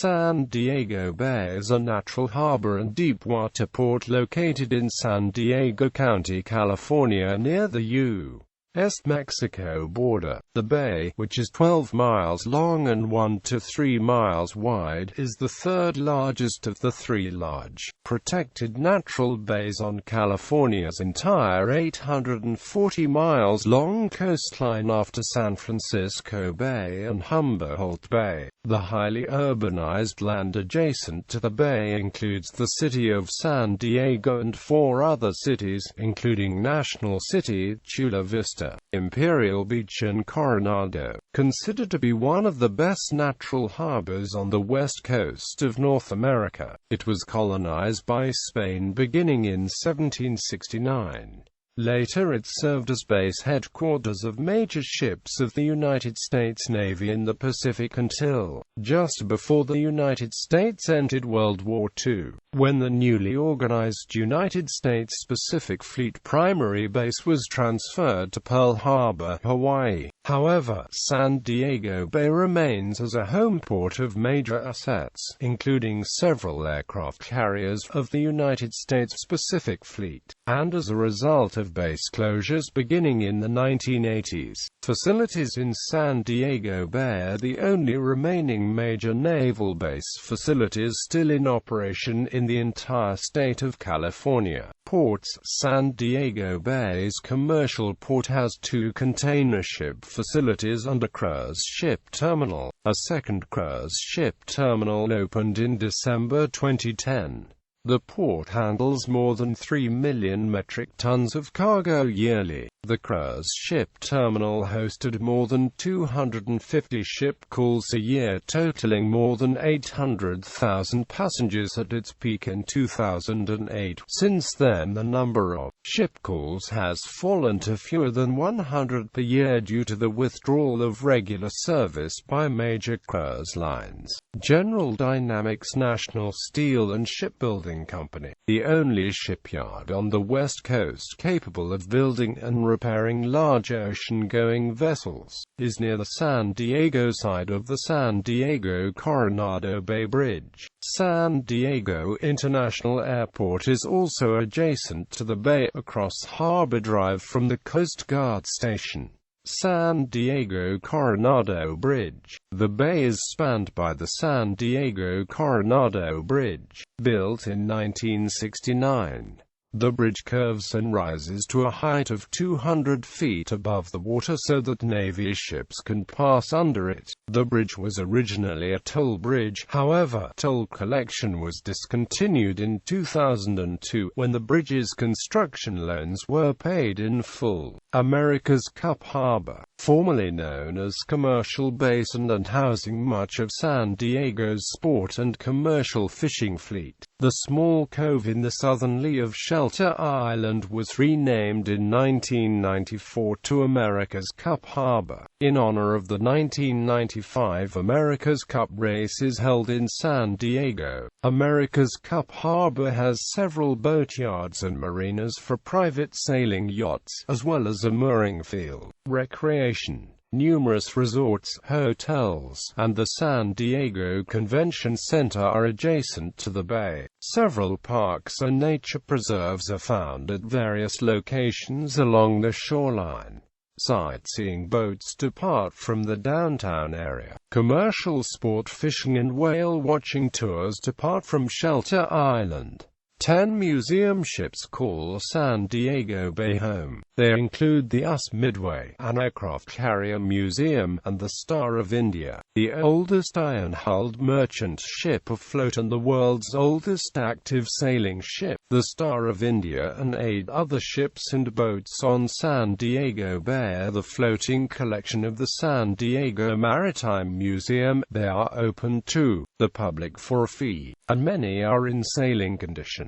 San Diego Bay is a natural harbor and deepwater port located in San Diego County, California, near the U.S. Mexico border. The bay, which is 12 miles long and 1 to 3 miles wide, is the third largest of the three large, protected natural bays on California's entire 840 miles long coastline after San Francisco Bay and Humboldt Bay. The highly urbanized land adjacent to the bay includes the city of San Diego and 4 other cities, including National City, Chula Vista, Imperial Beach and Coronado. Considered to be one of the best natural harbors on the west coast of North America, it was colonized by Spain beginning in 1769. Later it served as base headquarters of major ships of the United States Navy in the Pacific until just before the United States entered World War II, when the newly organized United States Pacific Fleet primary base was transferred to Pearl Harbor, Hawaii. However, San Diego Bay remains as a home port of major assets, including several aircraft carriers of the United States Pacific Fleet, and as a result of base closures beginning in the 1980s, facilities in San Diego Bay are the only remaining major naval base facilities still in operation in the entire state of California. Ports: San Diego Bay's commercial port has 2 container ship facilities and a cruise ship terminal. A second cruise ship terminal opened in December 2010. The port handles more than 3 million metric tons of cargo yearly. The cruise ship terminal hosted more than 250 ship calls a year, totaling more than 800,000 passengers at its peak in 2008. Since then, the number of ship calls has fallen to fewer than 100 per year due to the withdrawal of regular service by major cruise lines. General Dynamics National Steel and Shipbuilding Company, the only shipyard on the West Coast capable of building and repairing large ocean-going vessels, is near the San Diego side of the San Diego-Coronado Bay Bridge. San Diego International Airport is also adjacent to the bay, across Harbor Drive from the Coast Guard Station. San Diego-Coronado Bridge. The bay is spanned by the San Diego-Coronado Bridge, built in 1969. The bridge curves and rises to a height of 200 feet above the water so that Navy ships can pass under it. The bridge was originally a toll bridge, however, toll collection was discontinued in 2002, when the bridge's construction loans were paid in full. America's Cup Harbor, formerly known as Commercial Basin and housing much of San Diego's sport and commercial fishing fleet. The small cove in the southern lee of Shelter Island was renamed in 1994 to America's Cup Harbor, in honor of the 1995 America's Cup races held in San Diego. America's Cup Harbor has several boatyards and marinas for private sailing yachts, as well as a mooring field, recreation, numerous resorts, hotels, and the San Diego Convention Center are adjacent to the bay. Several parks and nature preserves are found at various locations along the shoreline. Sightseeing boats depart from the downtown area. Commercial sport fishing and whale watching tours depart from Shelter Island. 10 museum ships call San Diego Bay home. They include the U.S. Midway, an aircraft carrier museum, and the Star of India, the oldest iron-hulled merchant ship afloat and the world's oldest active sailing ship. The Star of India and 8 other ships and boats on San Diego Bay are the floating collection of the San Diego Maritime Museum. They are open to the public for a fee, and many are in sailing condition.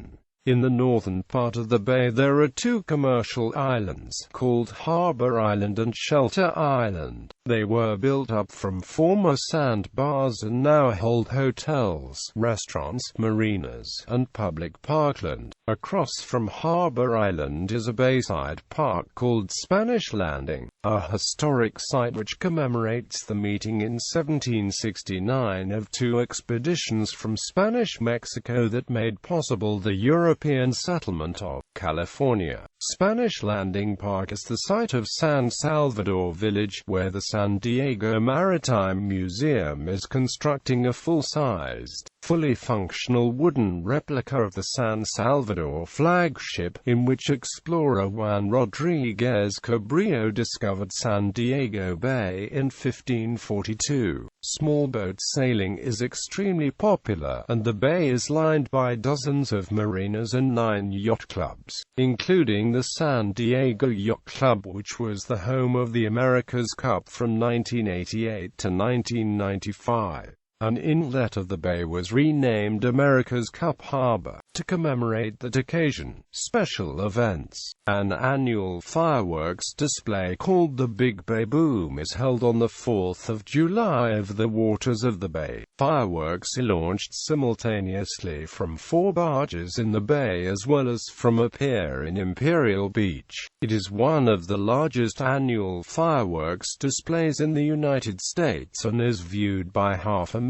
In the northern part of the bay there are 2 commercial islands, called Harbor Island and Shelter Island. They were built up from former sandbars and now hold hotels, restaurants, marinas, and public parkland. Across from Harbor Island is a bayside park called Spanish Landing. a historic site which commemorates the meeting in 1769 of two expeditions from Spanish Mexico that made possible the European settlement of California. Spanish Landing Park is the site of San Salvador Village, where the San Diego Maritime Museum is constructing a full-sized, fully functional wooden replica of the San Salvador flagship, in which explorer Juan Rodriguez Cabrillo discovered San Diego Bay in 1542. Small boat sailing is extremely popular, and the bay is lined by dozens of marinas and 9 yacht clubs, including the San Diego Yacht Club, which was the home of the America's Cup from 1988 to 1995. An inlet of the bay was renamed America's Cup Harbor to commemorate that occasion. Special events. An annual fireworks display called the Big Bay Boom is held on the 4th of July over the waters of the bay. Fireworks are launched simultaneously from 4 barges in the bay as well as from a pier in Imperial Beach. It is one of the largest annual fireworks displays in the United States and is viewed by 500,000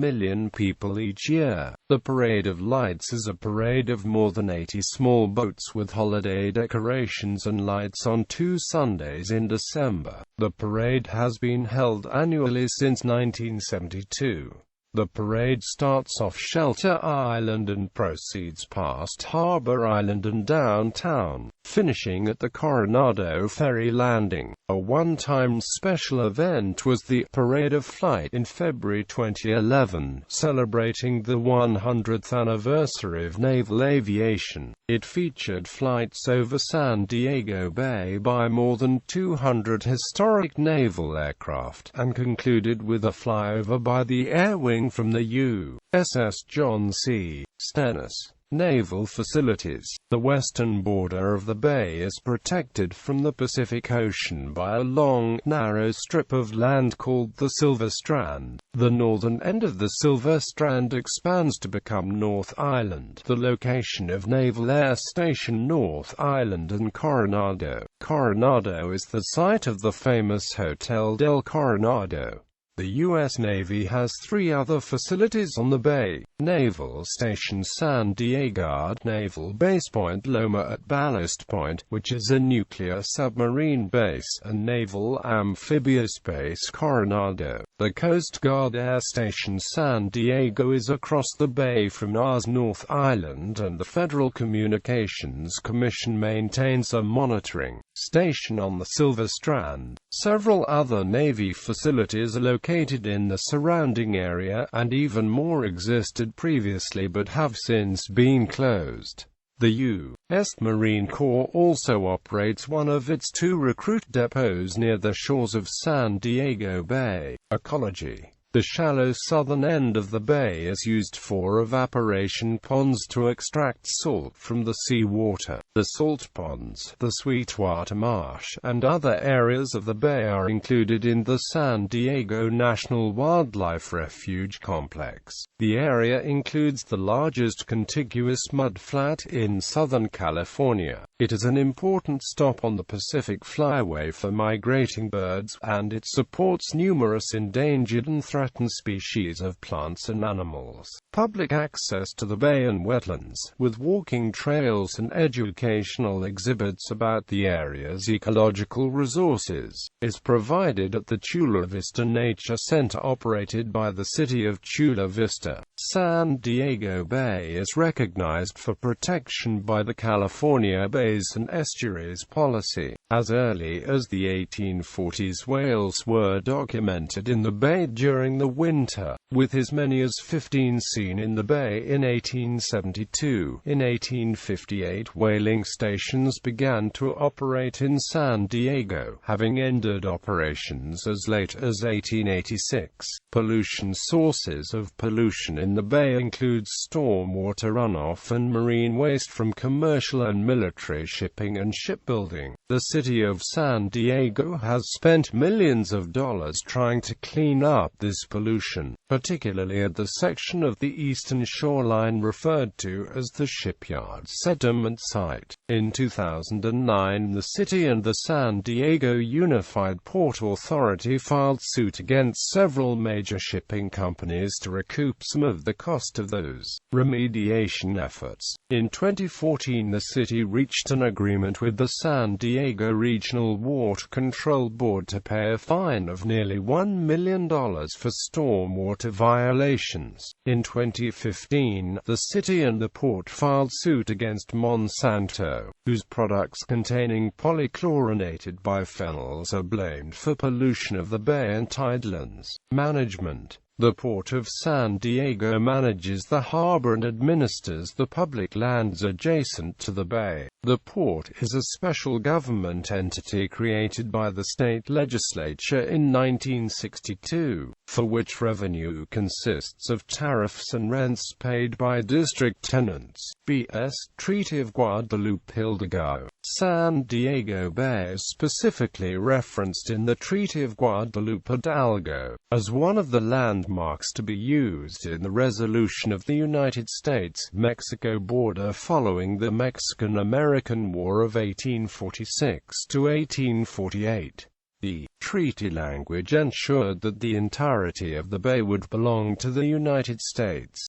people each year. The Parade of Lights is a parade of more than 80 small boats with holiday decorations and lights on 2 Sundays in December. The parade has been held annually since 1972. The parade starts off Shelter Island and proceeds past Harbor Island and downtown, finishing at the Coronado ferry landing. A one-time special event was the Parade of Flight in February 2011, celebrating the 100th anniversary of naval aviation. It featured flights over San Diego Bay by more than 200 historic naval aircraft, and concluded with a flyover by the Air Wing from the USS John C. Stennis naval facilities. The western border of the bay is protected from the Pacific Ocean by a long, narrow strip of land called the Silver Strand. The northern end of the Silver Strand expands to become North Island, the location of Naval Air Station North Island and Coronado. Coronado is the site of the famous Hotel del Coronado. The U.S. Navy has 3 other facilities on the bay: Naval Station San Diego, Naval Base Point Loma at Ballast Point, which is a nuclear submarine base, and Naval Amphibious Base Coronado. The Coast Guard Air Station San Diego is across the bay from NAS North Island, and the Federal Communications Commission maintains a monitoring station on the Silver Strand. Several other Navy facilities are located in the surrounding area, and even more existed previously but have since been closed. The U.S. Marine Corps also operates one of its 2 recruit depots near the shores of San Diego Bay. Ecology. The shallow southern end of the bay is used for evaporation ponds to extract salt from the seawater. The salt ponds, the Sweetwater Marsh, and other areas of the bay are included in the San Diego National Wildlife Refuge Complex. The area includes the largest contiguous mudflat in Southern California. It is an important stop on the Pacific Flyway for migrating birds, and it supports numerous endangered and threatened species of plants and animals. Public access to the bay and wetlands, with walking trails and educational exhibits about the area's ecological resources, is provided at the Chula Vista Nature Center operated by the city of Chula Vista. San Diego Bay is recognized for protection by the California Bays and Estuaries Policy. As early as the 1840s, whales were documented in the bay during the winter, with as many as 15 seen in the bay in 1872. In 1858, whaling stations began to operate in San Diego, having ended operations as late as 1886. Pollution. Sources of pollution in the bay include stormwater runoff and marine waste from commercial and military shipping and shipbuilding. The city of San Diego has spent millions of dollars trying to clean up this pollution, particularly at the section of the eastern shoreline referred to as the Shipyard Settlement Site. In 2009, the city and the San Diego Unified Port Authority filed suit against several major shipping companies to recoup some of the cost of those remediation efforts. In 2014, the city reached an agreement with the San Diego Regional Water Control Board to pay a fine of nearly $1 million for stormwater violations. In 2015, the city and the port filed suit against Monsanto, whose products containing polychlorinated biphenyls are blamed for pollution of the bay and tidelands. Management. The Port of San Diego manages the harbor and administers the public lands adjacent to the bay. The port is a special government entity created by the state legislature in 1962, for which revenue consists of tariffs and rents paid by district tenants. B.S. Treaty of Guadalupe Hidalgo. San Diego Bay is specifically referenced in the Treaty of Guadalupe Hidalgo as one of the landmarks to be used in the resolution of the United States-Mexico border following the Mexican-American War of 1846 to 1848. The treaty language ensured that the entirety of the bay would belong to the United States.